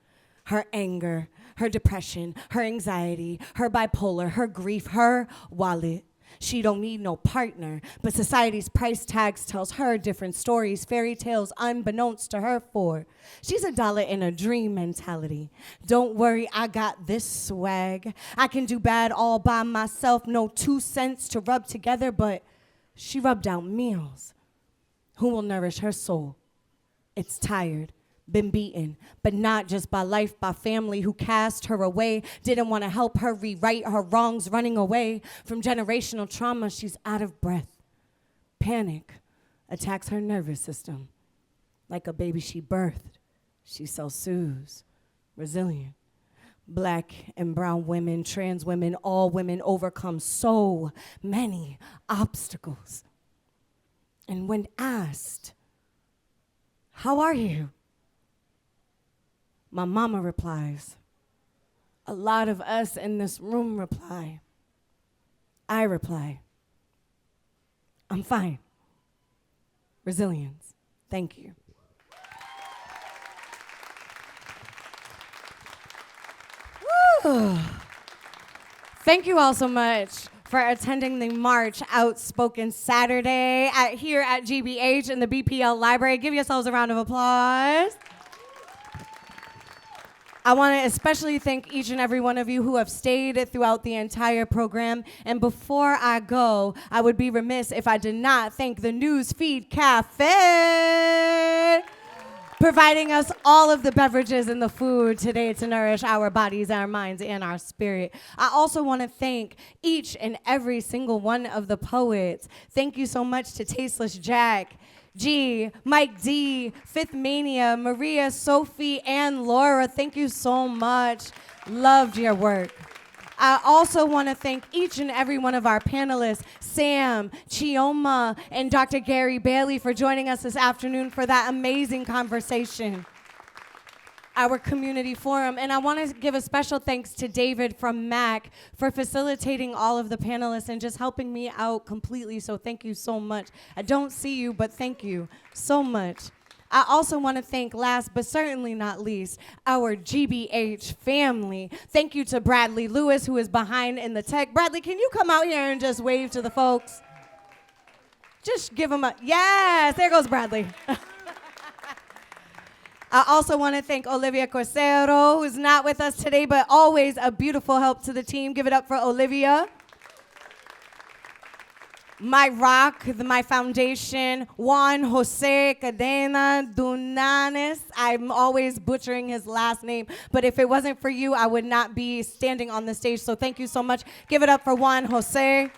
her anger, her depression, her anxiety, her bipolar, her grief, her wallet. She don't need no partner, but society's price tags tells her different stories, fairy tales unbeknownst to her for. She's a dollar in a dream mentality. Don't worry, I got this swag. I can do bad all by myself, no 2 cents to rub together, but she rubbed out meals. Who will nourish her soul? It's tired, been beaten, but not just by life, by family who cast her away, didn't want to help her rewrite her wrongs, running away from generational trauma. She's out of breath. Panic attacks her nervous system. Like a baby she birthed, she self-soothes. Resilient. Black and brown women, trans women, all women overcome so many obstacles. And when asked, "How are you?" my mama replies. A lot of us in this room reply. I reply, I'm fine. Resilience. Thank you. Woo. Thank you all so much for attending the March Outspoken Saturday here at GBH in the BPL Library. Give yourselves a round of applause. I want to especially thank each and every one of you who have stayed throughout the entire program. And before I go, I would be remiss if I did not thank the Newsfeed Cafe, providing us all of the beverages and the food today to nourish our bodies, our minds, and our spirit. I also want to thank each and every single one of the poets. Thank you so much to Tasteless Jack, G, Mike D, Phifth Mania, Maria, Sophie, and Laura. Thank you so much. Loved your work. I also want to thank each and every one of our panelists, Sam, Chioma, and Dr. Gary Bailey for joining us this afternoon for that amazing conversation, our community forum. And I want to give a special thanks to David from MAC for facilitating all of the panelists and just helping me out completely. So thank you so much. I don't see you, but thank you so much. I also want to thank, last but certainly not least, our GBH family. Thank you to Bradley Lewis, who is behind in the tech. Bradley, can you come out here and just wave to the folks? Just give them a, yes, there goes Bradley. I also want to thank Olivia Quercio, who's not with us today, but always a beautiful help to the team. Give it up for Olivia. My rock, my foundation, Juan Jose Cadena Duenas. I'm always butchering his last name, but if it wasn't for you, I would not be standing on the stage, so thank you so much. Give it up for Juan Jose.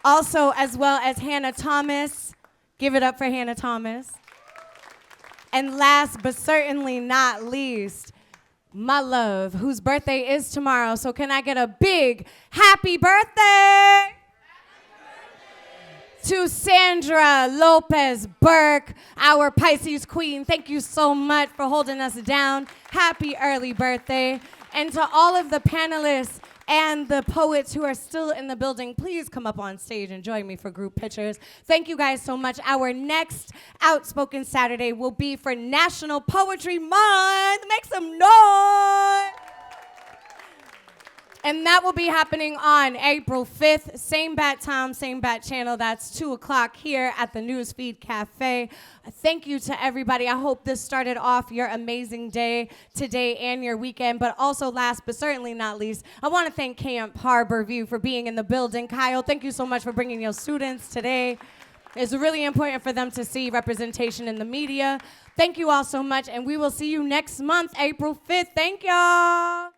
Also, as well as Hannah Thomas. Give it up for Hannah Thomas. And last but certainly not least, my love, whose birthday is tomorrow. So can I get a big happy birthday? To Sandra, Lopez, Burke, our Pisces queen. Thank you so much for holding us down. Happy early birthday. And to all of the panelists and the poets who are still in the building, please come up on stage and join me for group pictures. Thank you guys so much. Our next Outspoken Saturday will be for National Poetry Month. Make some noise. And that will be happening on April 5th. Same bat time, same bat channel. That's 2 o'clock here at the Newsfeed Cafe. Thank you to everybody. I hope this started off your amazing day today and your weekend. But also, last but certainly not least, I want to thank Camp Harborview for being in the building. Kyle, thank you so much for bringing your students today. It's really important for them to see representation in the media. Thank you all so much, and we will see you next month, April 5th. Thank y'all.